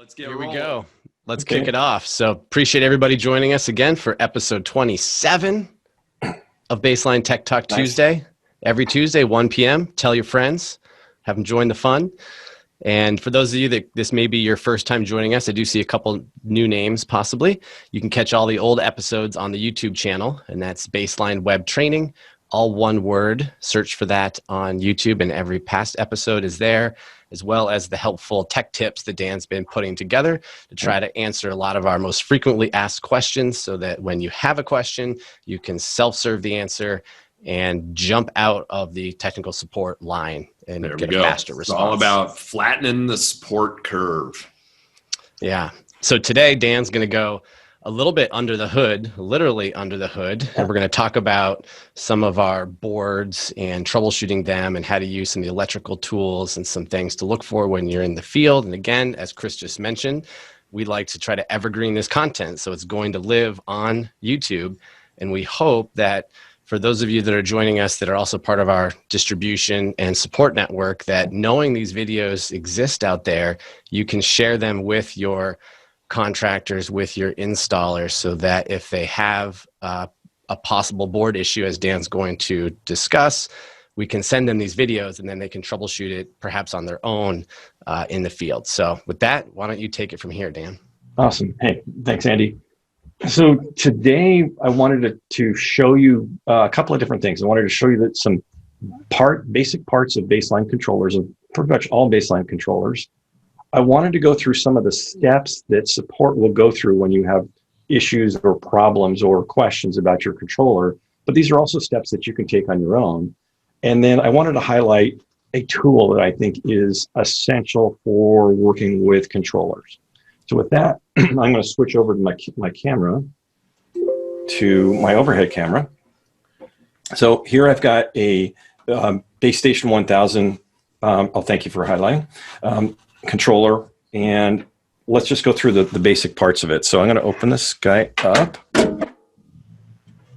Let's get Here rolling. we go. Let's kick it off. So appreciate everybody joining us again for episode 27 of Baseline Tech Talk Tuesday. Every Tuesday, 1 p.m. Tell your friends. Have them join the fun. And for those of you that this may be your first time joining us, I do see a couple new names possibly. You can catch all the old episodes on the YouTube channel, and that's Baseline Web Training, all one word. Search for that on YouTube, and every past episode is there, as well as the helpful tech tips that Dan's been putting together to try to answer a lot of our most frequently asked questions, so that when you have a question, you can self-serve the answer and jump out of the technical support line and get a faster response. It's all about flattening the support curve. Yeah. So today, Dan's going to go a little bit under the hood, literally under the hood, and we're going to talk about some of our boards and troubleshooting them and how to use some of the electrical tools and some things to look for when you're in the field. And again, as Chris just mentioned, we like to try to evergreen this content, so it's going to live on YouTube. And we hope that for those of you that are joining us that are also part of our distribution and support network, that knowing these videos exist out there, you can share them with your contractors, with your installers, so that if they have a possible board issue, as Dan's going to discuss, we can send them these videos and then they can troubleshoot it perhaps on their own in the field. So with that, why don't you take it from here, Dan? Awesome. Hey, thanks, Andy. So today I wanted to show you a couple of different things. I wanted to show you that some basic parts of baseline controllers, of pretty much all baseline controllers. I wanted to go through some of the steps that support will go through when you have issues or problems or questions about your controller, but these are also steps that you can take on your own. And then I wanted to highlight a tool that I think is essential for working with controllers. So with that, I'm going to switch over to my camera, to my overhead camera. So here I've got a Base Station 1000, thank you for highlighting, controller, and let's just go through the basic parts of it. So I'm going to open this guy up,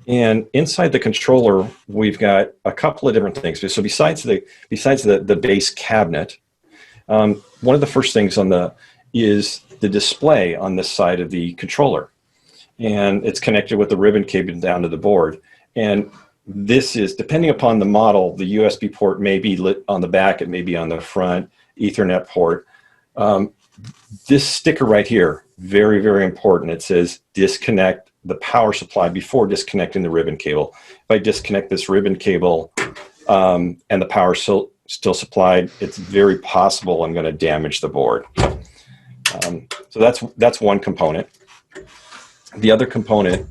and inside the controller we've got a couple of different things. So besides the base cabinet, one of the first things is the display on this side of the controller, and it's connected with the ribbon cable down to the board. And this is, depending upon the model, the USB port may be lit on the back, it may be on the front, Ethernet port. This sticker right here, very, very important. It says disconnect the power supply before disconnecting the ribbon cable. If I disconnect this ribbon cable and the power still supplied, it's very possible I'm going to damage the board. So that's one component. The other component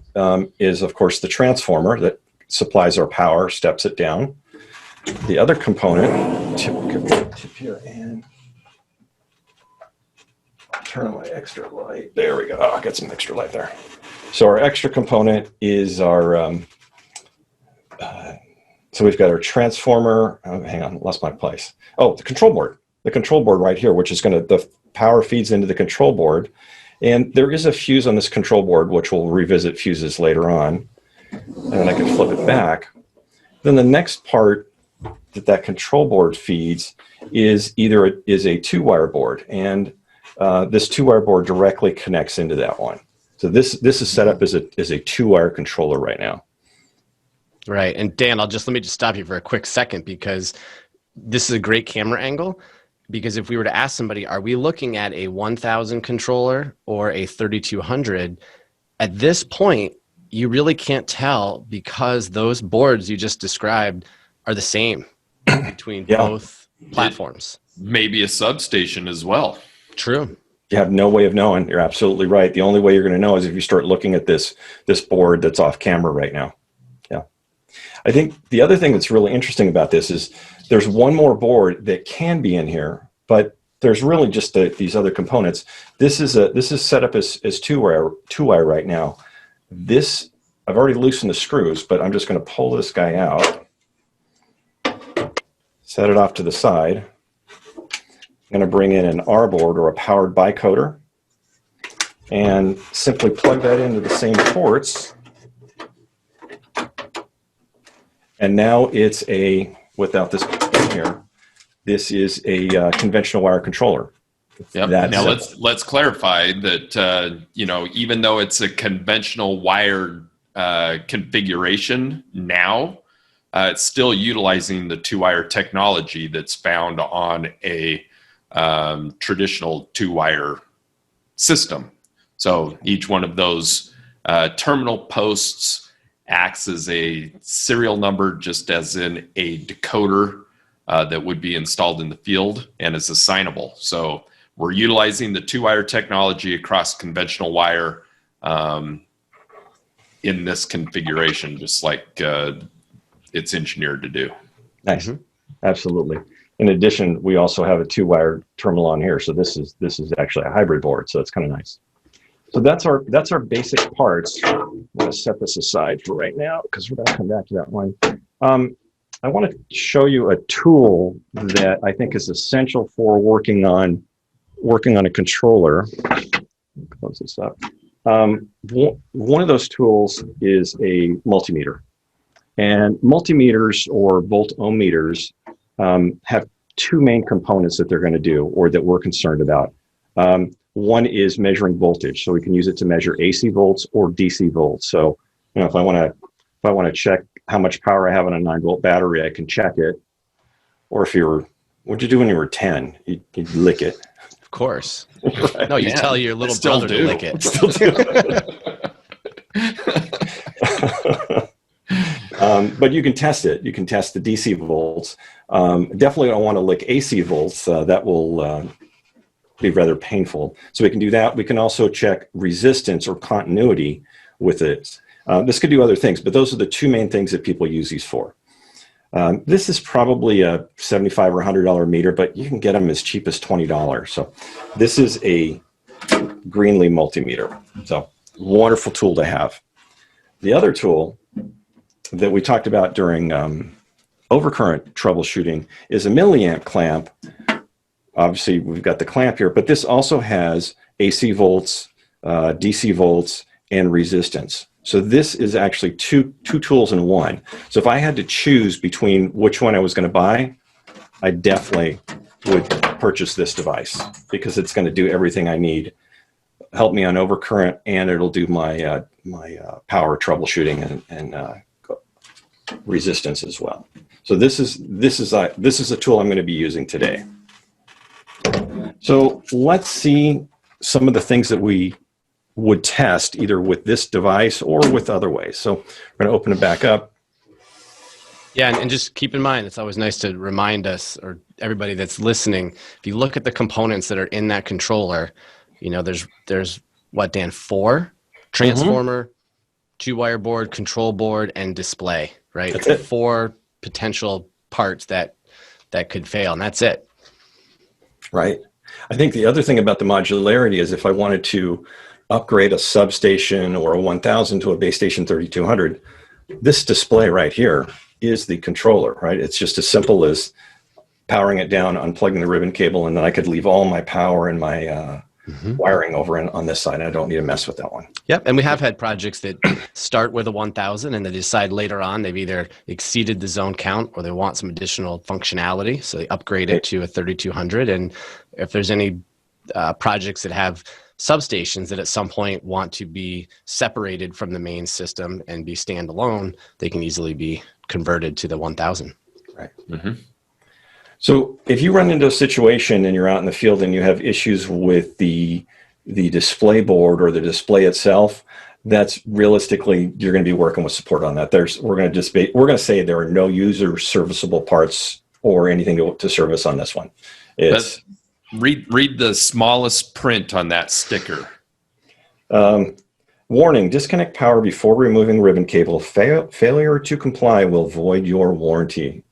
is, of course, the transformer that supplies our power, steps it down. The other component, tip here and turn on my extra light. There we go. Oh, I got some extra light there. So our extra component is our, so we've got our transformer. Oh, hang on, lost my place. Oh, the control board. The control board right here, which is going to, the power feeds into the control board. And there is a fuse on this control board, which we'll revisit fuses later on. And then I can flip it back. Then the next part that control board feeds is either a 2-wire board. And this 2-wire board directly connects into that one. So this is set up as a 2-wire controller right now. Right. And Dan, let me just stop you for a quick second, because this is a great camera angle. Because if we were to ask somebody, are we looking at a 1000 controller or a 3200? At this point, you really can't tell, because those boards you just described are the same between both platforms. Maybe a substation as well. True. You have no way of knowing. You're absolutely right. The only way you're going to know is if you start looking at this board that's off camera right now. Yeah. I think the other thing that's really interesting about this is there's one more board that can be in here, but there's really just these other components. This is set up as 2-wire right now. This, I've already loosened the screws, but I'm just going to pull this guy out, set it off to the side. I'm going to bring in an R board, or a powered bicoder, and simply plug that into the same ports. And now it's without this here, this is a conventional wire controller. Yep. That's Now simple. let's clarify that even though it's a conventional wired configuration now, it's still utilizing the two-wire technology that's found on a traditional two-wire system. So each one of those terminal posts acts as a serial number, just as in a decoder that would be installed in the field and is assignable. So we're utilizing the two-wire technology across conventional wire in this configuration, just like it's engineered to do. Nice. Absolutely. In addition, we also have a two-wire terminal on here. So this is actually a hybrid board. So it's kind of nice. So that's our basic parts. I'm going to set this aside for right now because we're going to come back to that one. I want to show you a tool that I think is essential for working on a controller. Close this up. One of those tools is a multimeter. And multimeters or volt ohm meters have two main components that they're going to do, or that we're concerned about. One is measuring voltage, so we can use it to measure AC volts or DC volts. So, if I want to check how much power I have on a 9-volt battery, I can check it. Or what'd you do when you were 10? You'd lick it. Of course. Right. No, you tell your little brother to lick it. Still do. But you can test it. You can test the DC volts. Definitely don't want to lick AC volts. That will be rather painful. So we can do that. We can also check resistance or continuity with it. This could do other things, but those are the two main things that people use these for. This is probably a $75 or $100 meter, but you can get them as cheap as $20. So this is a Greenlee multimeter. So wonderful tool to have. The other tool that we talked about during overcurrent troubleshooting is a milliamp clamp. Obviously, we've got the clamp here, but this also has AC volts, DC volts, and resistance. So this is actually two tools in one. So if I had to choose between which one I was going to buy, I definitely would purchase this device because it's going to do everything I need. Help me on overcurrent, and it'll do my power troubleshooting and resistance as well. So this is a tool I'm going to be using today. So let's see some of the things that we would test either with this device or with other ways. So we're going to open it back up. Yeah, and just keep in mind, it's always nice to remind us, or everybody that's listening, if you look at the components that are in that controller, there's what, Dan, 4? Transformer, two-wire board, control board, and display, right? That's it. 4 potential parts that could fail, and that's it. Right. I think the other thing about the modularity is if I wanted to upgrade a substation or a 1000 to a base station 3200, this display right here is the controller, right? It's just as simple as powering it down, unplugging the ribbon cable, and then I could leave all my power and my wiring over on this side. And I don't need to mess with that one. Yep, and we have had projects that start with a 1000 and they decide later on they've either exceeded the zone count or they want some additional functionality, so they upgrade it to a 3200. And if there's any projects that have substations that at some point want to be separated from the main system and be standalone, they can easily be converted to the 1000. Right. So if you run into a situation and you're out in the field and you have issues with the display board or the display itself, that's realistically, you're going to be working with support on that. We're going to say there are no user serviceable parts or anything to service on this one. Read the smallest print on that sticker. Warning, disconnect power before removing ribbon cable. Failure to comply will void your warranty.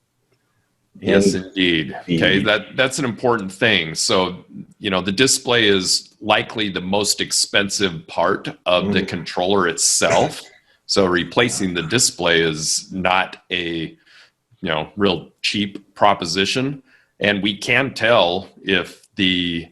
Yes, indeed. Okay, that's an important thing. So, the display is likely the most expensive part of the controller itself. So replacing the display is not a, real cheap proposition. And we can tell if the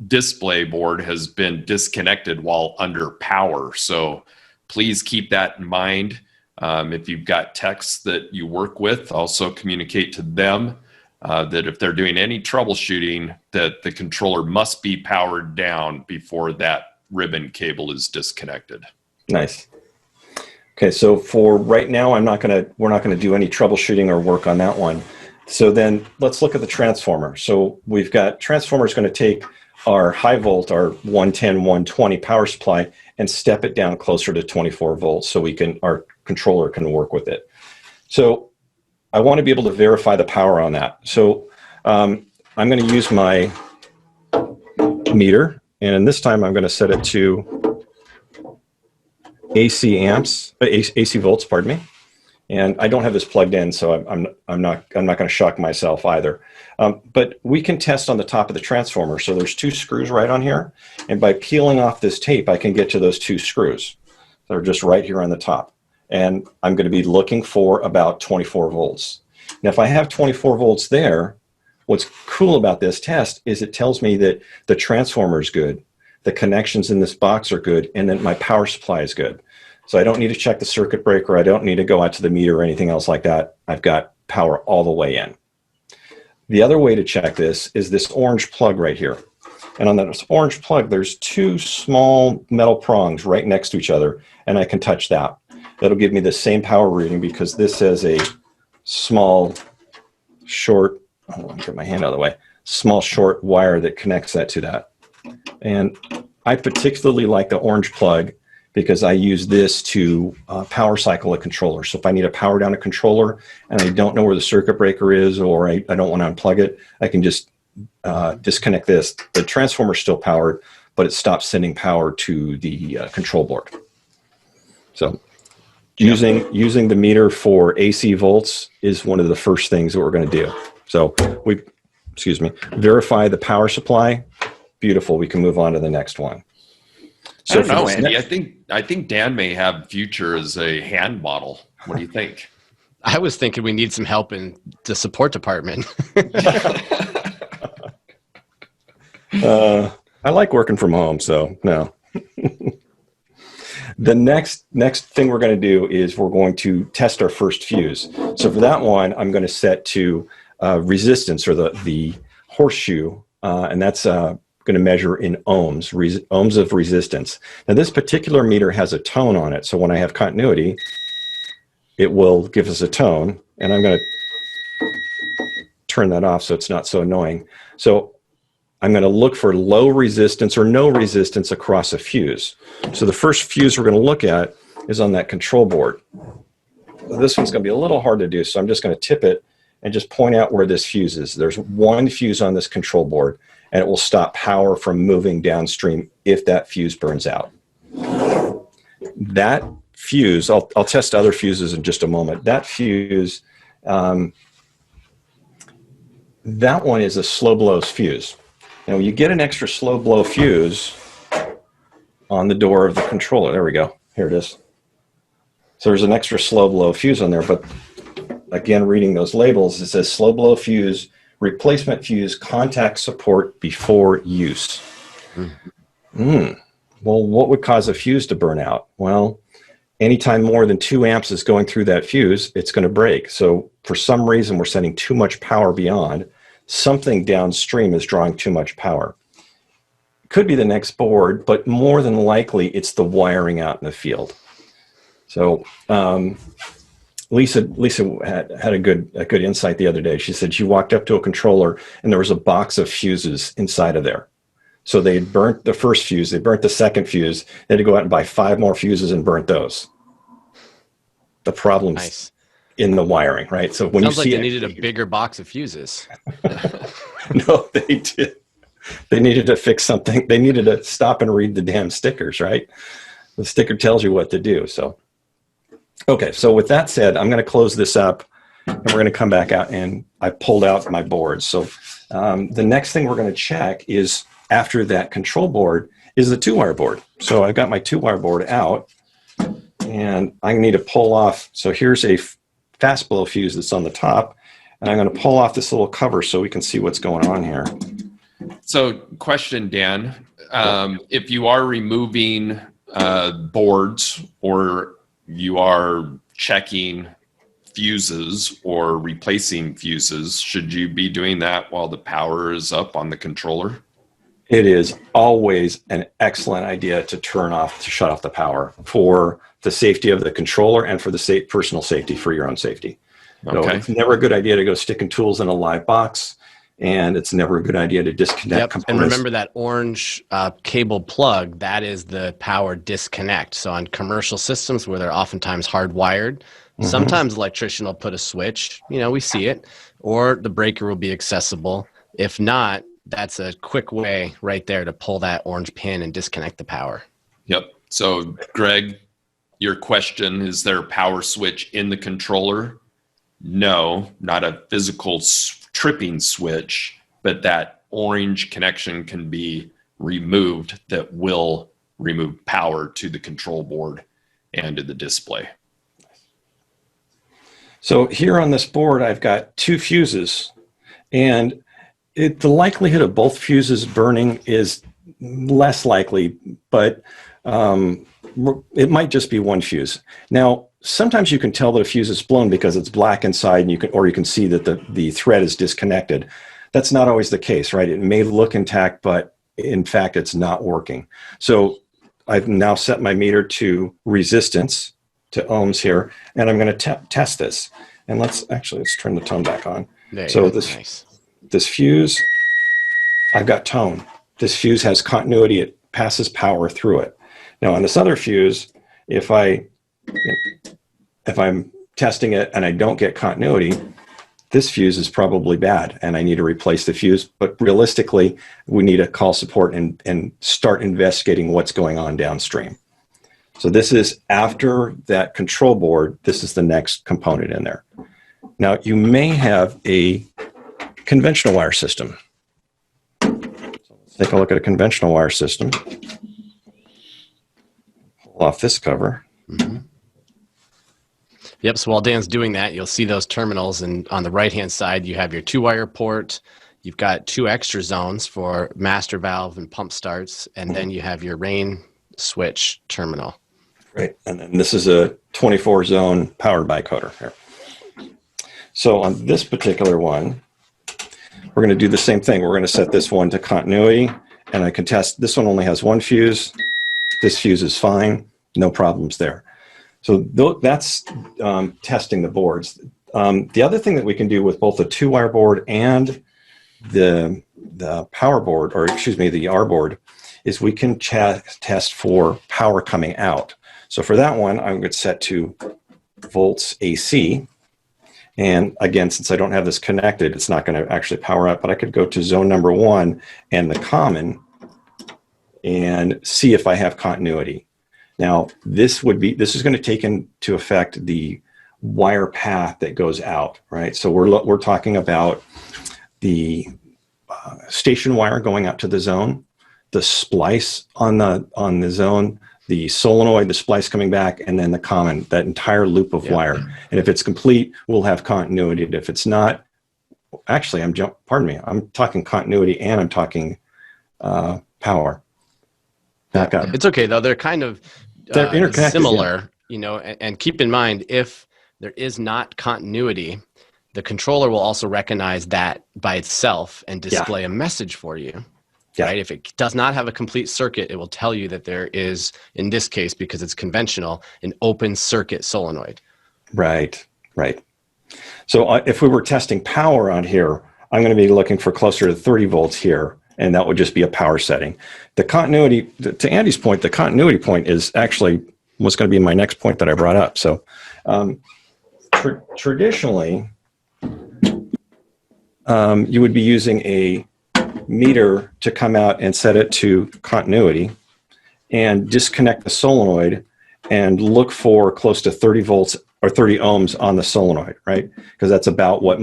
display board has been disconnected while under power. So please keep that in mind. If you've got techs that you work with, also communicate to them that if they're doing any troubleshooting, that the controller must be powered down before that ribbon cable is disconnected. Nice. Okay, so for right now, we're not gonna do any troubleshooting or work on that one. So then let's look at the transformer. So we've got transformers going to take our high volt, our 110, 120 power supply, and step it down closer to 24 volts so our controller can work with it. So I want to be able to verify the power on that. So I'm going to use my meter, and this time I'm going to set it to AC volts, pardon me. And I don't have this plugged in, so I'm not going to shock myself either. But we can test on the top of the transformer. So there's 2 screws right on here, and by peeling off this tape, I can get to those 2 screws. They're just right here on the top. And I'm going to be looking for about 24 volts. Now, if I have 24 volts there, what's cool about this test is it tells me that the transformer is good, the connections in this box are good, and that my power supply is good. So I don't need to check the circuit breaker. I don't need to go out to the meter or anything else like that. I've got power all the way in. The other way to check this is this orange plug right here. And on that orange plug, there's 2 small metal prongs right next to each other, and I can touch that. That'll give me the same power reading because this has a small, short, I'll get my hand out of the way, small, short wire that connects that to that. And I particularly like the orange plug because I use this to power cycle a controller. So if I need to power down a controller and I don't know where the circuit breaker is, or I don't want to unplug it, I can just disconnect this. The transformer's still powered, but it stops sending power to the control board. So using the meter for AC volts is one of the first things that we're going to do. So verify the power supply. Beautiful. We can move on to the next one. So I don't know, Andy. I think Dan may have future as a hand model. What do you think? I was thinking we need some help in the support department. I like working from home, so no. The next thing we're going to do is we're going to test our first fuse. So for that one, I'm going to set to resistance, or the horseshoe, and that's going to measure in ohms, ohms of resistance. Now this particular meter has a tone on it, so when I have continuity, it will give us a tone, and I'm going to turn that off so it's not so annoying. So I'm going to look for low resistance or no resistance across a fuse. So the first fuse we're going to look at is on that control board. This one's going to be a little hard to do, so I'm just going to tip it and just point out where this fuse is. There's 1 fuse on this control board, and it will stop power from moving downstream if that fuse burns out. That fuse, I'll test other fuses in just a moment. That fuse, that one is a slow blow fuse. Now you get an extra slow blow fuse on the door of the controller. There we go. Here it is. So there's an extra slow blow fuse on there, but again, reading those labels, it says slow blow fuse, replacement fuse, contact support before use. Well, what would cause a fuse to burn out? Well, anytime more than 2 amps is going through that fuse, it's going to break. So for some reason, we're sending too much power beyond. Something downstream is drawing too much power. Could be the next board, but more than likely, it's the wiring out in the field. So Lisa had a good insight the other day. She said she walked up to a controller and there was a box of fuses inside of there. So they had burnt the first fuse, they burnt the second fuse, they had to go out and buy 5 more fuses and burnt those. The problem's in the wiring, right? So when Sounds you like see they needed a bigger box of fuses. No, they did. They needed to fix something. They needed to stop and read the damn stickers, right? The sticker tells you what to do. So, okay. So with that said, I'm going to close this up and we're going to come back out, and I pulled out my board. So the next thing we're going to check is, after that control board, is the 2-wire board. So I've got my 2-wire board out and I need to pull off. So here's a fast blow fuse that's on the top, and I'm going to pull off this little cover so we can see what's going on here. So question, Dan, if you are removing boards or you are checking fuses or replacing fuses, should you be doing that while the power is up on the controller? It is always an excellent idea to shut off the power for the safety of the controller and for the personal safety, for your own safety. Okay. So it's never a good idea to go sticking tools in a live box, and it's never a good idea to disconnect components. And remember that orange cable plug, that is the power disconnect. So on commercial systems where they're oftentimes hardwired, sometimes the electrician will put a switch, we see it, or the breaker will be accessible. If not, that's a quick way right there to pull that orange pin and disconnect the power. Yep. So Greg, your question, is there a power switch in the controller? No, not a physical tripping switch, but that orange connection can be removed that will remove power to the control board and to the display. So here on this board, I've got 2 fuses, and the likelihood of both fuses burning is less likely, but it might just be one fuse. Now, sometimes you can tell that a fuse is blown because it's black inside, and you can see that the thread is disconnected. That's not always the case, right? It may look intact, but in fact, it's not working. So I've now set my meter to resistance, to ohms here, and I'm going to test this. And let's turn the tone back on. So this fuse, I've got tone. This fuse has continuity. It passes power through it. Now on this other fuse, if I'm testing it and I don't get continuity, this fuse is probably bad and I need to replace the fuse. But realistically, we need to call support and start investigating what's going on downstream. So this is after that control board. This is the next component in there. Now you may have a conventional wire system. So let's take a look at a conventional wire system. Pull off this cover. Yep, so while Dan's doing that, you'll see those terminals, and on the right-hand side, you have your 2-wire port. You've got 2 extra zones for master valve and pump starts, and then you have your rain switch terminal. Right, and then this is a 24-zone powered bicoder here. So on this particular one, we're going to do the same thing. We're going to set this one to continuity, and I can test. This one only has 1 fuse. This fuse is fine. No problems there. So that's testing the boards. The other thing that we can do with both the 2-wire board and the power board, or excuse me, the R board, is we can test for power coming out. So for that one, I'm going to set to volts AC. And again, since I don't have this connected, it's not going to actually power up, but I could go to zone number 1 and the common and see if I have continuity. Now, this is going to take into effect the wire path that goes out, right? So we're talking about the station wire going out to the zone, the splice on the zone, the solenoid, the splice coming back, and then the common, that entire loop of wire. And if it's complete, we'll have continuity. If it's not, actually, I'm talking continuity and I'm talking power. Back up. It's okay though. They're kind of they're interconnected, similar, and keep in mind, if there is not continuity, the controller will also recognize that by itself and display a message for you. Yeah. Right? If it does not have a complete circuit, it will tell you that there is, in this case, because it's conventional, an open circuit solenoid. Right. So if we were testing power on here, I'm going to be looking for closer to 30 volts here, and that would just be a power setting. The continuity, to Andy's point, the continuity point was going to be my next point that I brought up. So traditionally, you would be using a meter to come out and set it to continuity and disconnect the solenoid and look for close to 30 volts or 30 ohms on the solenoid, right? Because that's about what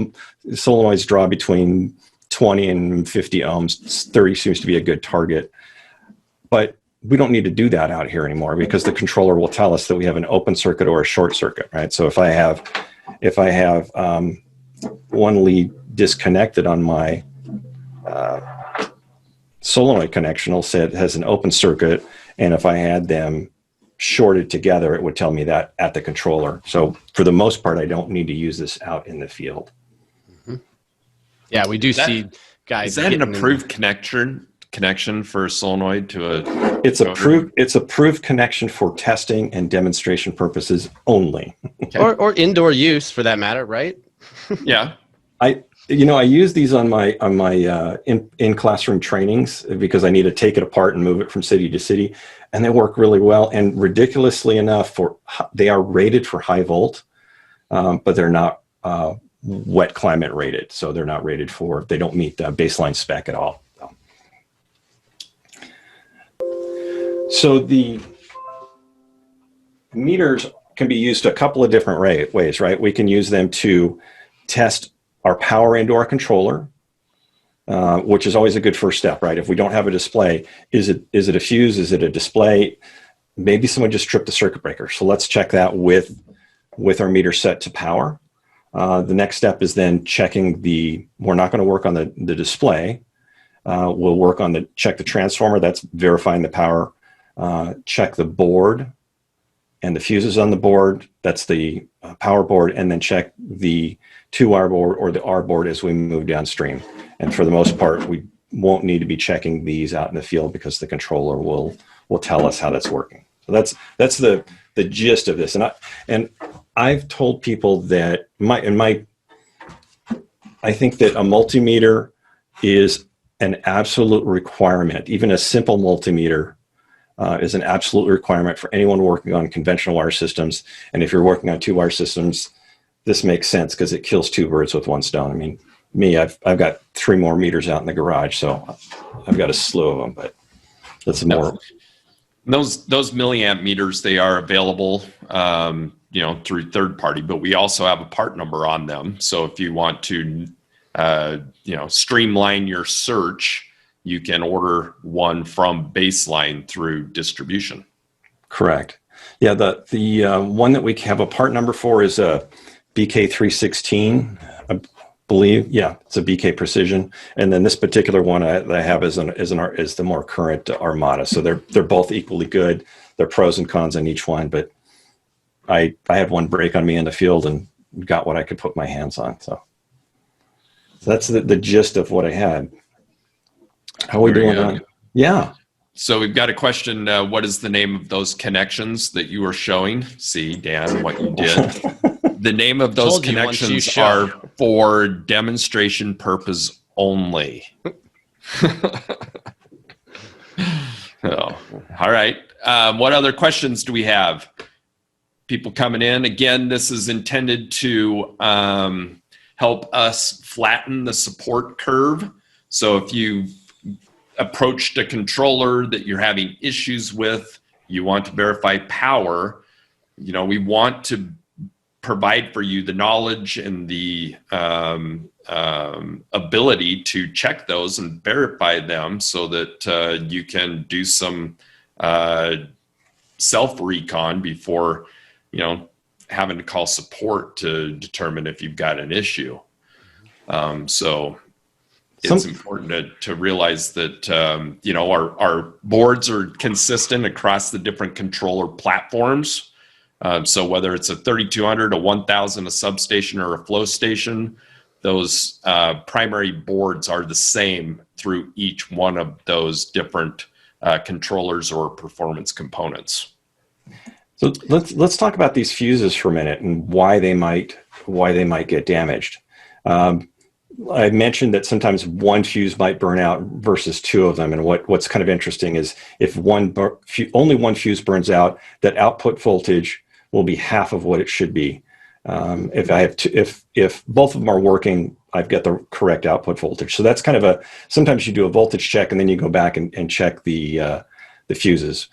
solenoids draw, between 20 and 50 ohms. 30 seems to be a good target. But we don't need to do that out here anymore because the controller will tell us that we have an open circuit or a short circuit, right? So if I have one lead disconnected on my solenoid connection, it'll say it has an open circuit, and if I had them shorted together, it would tell me that at the controller. So for the most part, I don't need to use this out in the field. Yeah, we do see guys. Is that an approved connection for a solenoid to a? It's approved connection for testing and demonstration purposes only. Okay. Or indoor use for that matter, right? Yeah. I use these on my in classroom trainings because I need to take it apart and move it from city to city, and they work really well. And ridiculously enough, they are rated for high volt, but they're not wet climate rated, so they're not rated for. They don't meet the baseline spec at all. So the meters can be used a couple of different ways, right? We can use them to test our power into our controller, which is always a good first step, right? If we don't have a display, is it a fuse? Is it a display? Maybe someone just tripped the circuit breaker. So let's check that with our meter set to power. The next step is then checking we're not going to work on the display. We'll work on check the transformer. That's verifying the power. Check the board and the fuses on the board. That's the power board, and then check the TwoWire board or the R board as we move downstream. And for the most part, we won't need to be checking these out in the field because the controller will tell us how that's working. So that's the gist of this. And I've told people that I think that a multimeter is an absolute requirement. Even a simple multimeter is an absolute requirement for anyone working on conventional wire systems. And if you're working on 2-wire systems, this makes sense because it kills two birds with one stone. I mean, I've got 3 more meters out in the garage, so I've got a slew of them, but that's more. Those milliamp meters, they are available, through third party, but we also have a part number on them. So if you want to, streamline your search, you can order one from Baseline through distribution. Correct. Yeah, the one that we have a part number for is a BK316, I believe. Yeah, it's a BK Precision, and then this particular one I have is the more current Armada. So they're both equally good. There are pros and cons on each one, but I had one break on me in the field and got what I could put my hands on. So that's the gist of what I had. How are we doing on? Yeah. So we've got a question. What is the name of those connections that you were showing? See, Dan, what you did. The name of those connections are for demonstration purpose only. All right. What other questions do we have? People coming in. Again, this is intended to help us flatten the support curve. So if you approached a controller that you're having issues with, you want to verify power, we want to provide for you the knowledge and the ability to check those and verify them so that you can do some self-recon before, having to call support to determine if you've got an issue. So it's important to realize that, our boards are consistent across the different controller platforms. So whether it's a 3200, a 1000, a substation, or a flow station, those primary boards are the same through each one of those different controllers or performance components. So let's talk about these fuses for a minute and why they might get damaged. I mentioned that sometimes one fuse might burn out versus 2 of them, and what's kind of interesting is if only one fuse burns out, that output voltage will be half of what it should be. If both of them are working, I've got the correct output voltage. So that's kind of sometimes you do a voltage check and then you go back and check the fuses.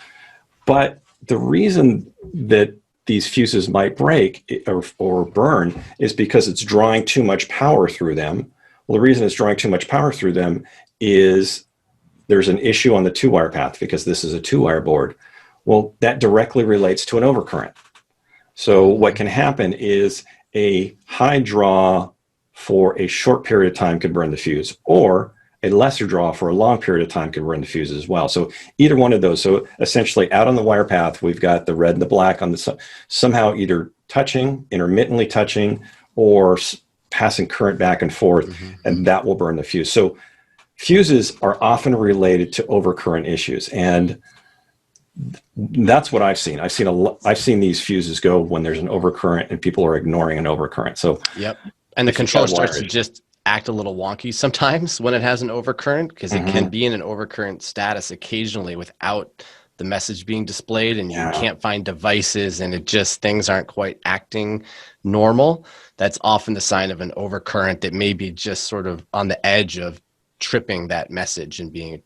But the reason that these fuses might break or burn is because it's drawing too much power through them. Well, the reason it's drawing too much power through them is there's an issue on the 2-wire path because this is a 2-wire board. Well, that directly relates to an overcurrent. So what can happen is a high draw for a short period of time could burn the fuse, or a lesser draw for a long period of time can burn the fuse as well. So either one of those. So essentially out on the wire path, we've got the red and the black on the somehow either touching, intermittently touching, or passing current back and forth, and that will burn the fuse. So fuses are often related to overcurrent issues, and that's what I've seen. I've seen these fuses go when there's an overcurrent and people are ignoring an overcurrent. So yep, and the controller starts to just act a little wonky sometimes when it has an overcurrent, because it can be in an overcurrent status occasionally without the message being displayed, and you can't find devices, and it just, things aren't quite acting normal. That's often the sign of an overcurrent that may be just sort of on the edge of tripping that message and being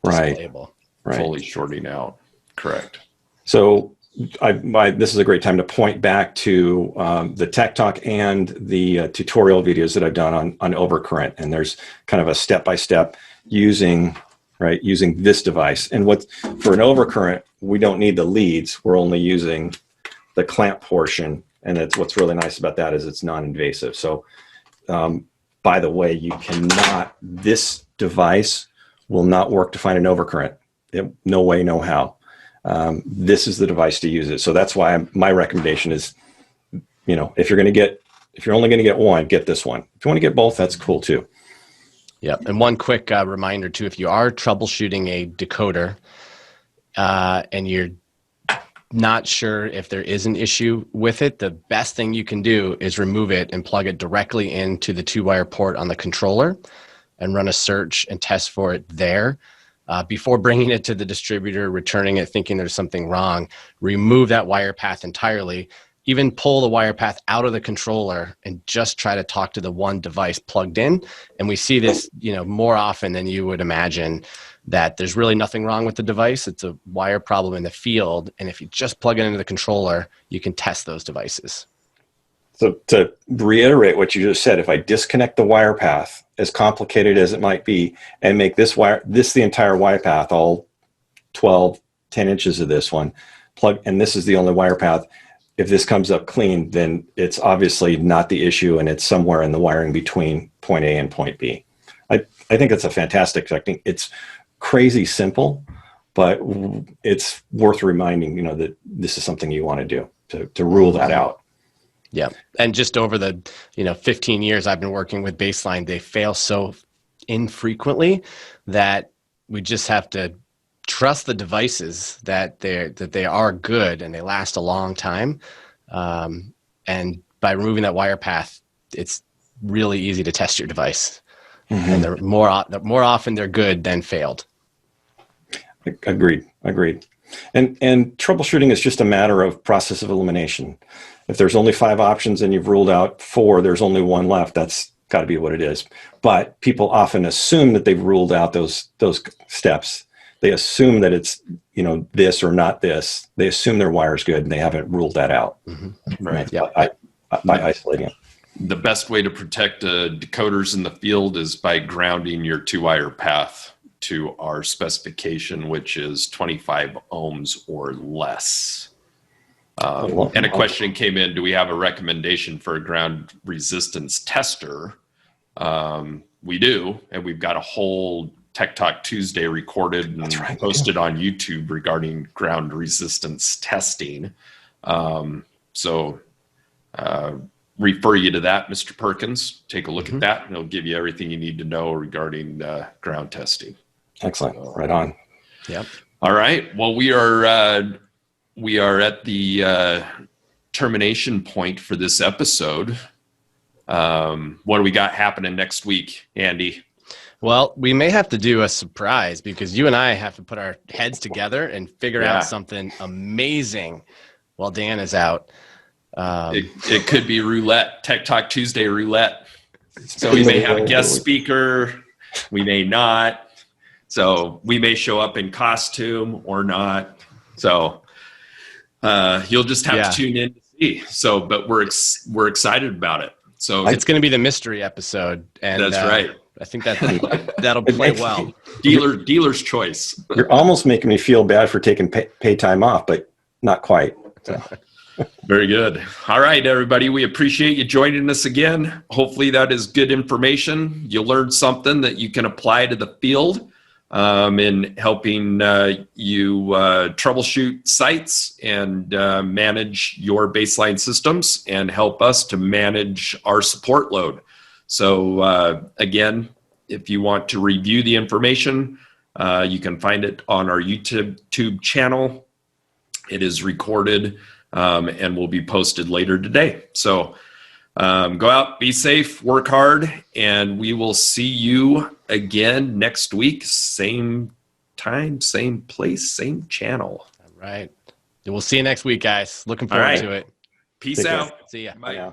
displayable. Right. Fully shorting out. Correct. So this is a great time to point back to the Tech Talk and the tutorial videos that I've done on overcurrent. And there's kind of a step-by-step using this device. And for an overcurrent, we don't need the leads. We're only using the clamp portion. And what's really nice about that is it's non-invasive. So by the way, this device will not work to find an overcurrent. No way, no how. This is the device to use it. So that's why my recommendation is, if you're only going to get one, get this one. If you want to get both, that's cool too. Yeah. And one quick reminder too, if you are troubleshooting a decoder and you're not sure if there is an issue with it, the best thing you can do is remove it and plug it directly into the 2-wire port on the controller and run a search and test for it there. Before bringing it to the distributor, returning it, thinking there's something wrong, remove that wire path entirely, even pull the wire path out of the controller and just try to talk to the one device plugged in. And we see this, more often than you would imagine, that there's really nothing wrong with the device. It's a wire problem in the field. And if you just plug it into the controller, you can test those devices. So to reiterate what you just said, if I disconnect the wire path, as complicated as it might be, and make this the entire wire path, all 10 inches of this one, and this is the only wire path, if this comes up clean, then it's obviously not the issue, and it's somewhere in the wiring between point A and point B. I think it's a fantastic technique. It's crazy simple, but it's worth reminding, that this is something you want to do, to rule that out. Yeah. And just over the, 15 years I've been working with Baseline, they fail so infrequently that we just have to trust the devices that they are good and they last a long time. And by removing that wire path, it's really easy to test your device. And they're more often they're good than failed. Agreed. And troubleshooting is just a matter of process of elimination. If there's only 5 options and you've ruled out 4, there's only 1 left. That's got to be what it is. But people often assume that they've ruled out those steps. They assume that it's, this or not this. They assume their wire's good and they haven't ruled that out. Right. By isolating it. The best way to protect decoders in the field is by grounding your 2-wire path to our specification, which is 25 ohms or less. And a question came in, do we have a recommendation for a ground resistance tester? We do, and we've got a whole Tech Talk Tuesday recorded and posted on YouTube regarding ground resistance testing. So refer you to that, Mr. Perkins. Take a look at that, and it'll give you everything you need to know regarding ground testing. Excellent. Right on. Yep. All right. Well, we are at the termination point for this episode. What do we got happening next week, Andy? Well, we may have to do a surprise because you and I have to put our heads together and figure out something amazing while Dan is out. It could be roulette, Tech Talk Tuesday roulette. So we may have a guest speaker. We may not. So we may show up in costume or not. So you'll just have to tune in to see. So, but we're excited about it. So it's going to be the mystery episode, and that's right. I think that'll play well. Dealer's choice. You're almost making me feel bad for taking pay time off, but not quite. So. Very good. All right, everybody. We appreciate you joining us again. Hopefully that is good information. You learned something that you can apply to the field in helping you troubleshoot sites and manage your baseline systems and help us to manage our support load. So again, if you want to review the information, you can find it on our YouTube channel. It is recorded and will be posted later today. So go out, be safe, work hard, and we will see you again next week. Same time, same place, same channel. All right. We'll see you next week, guys. Looking forward to it. Peace out. See ya. Bye.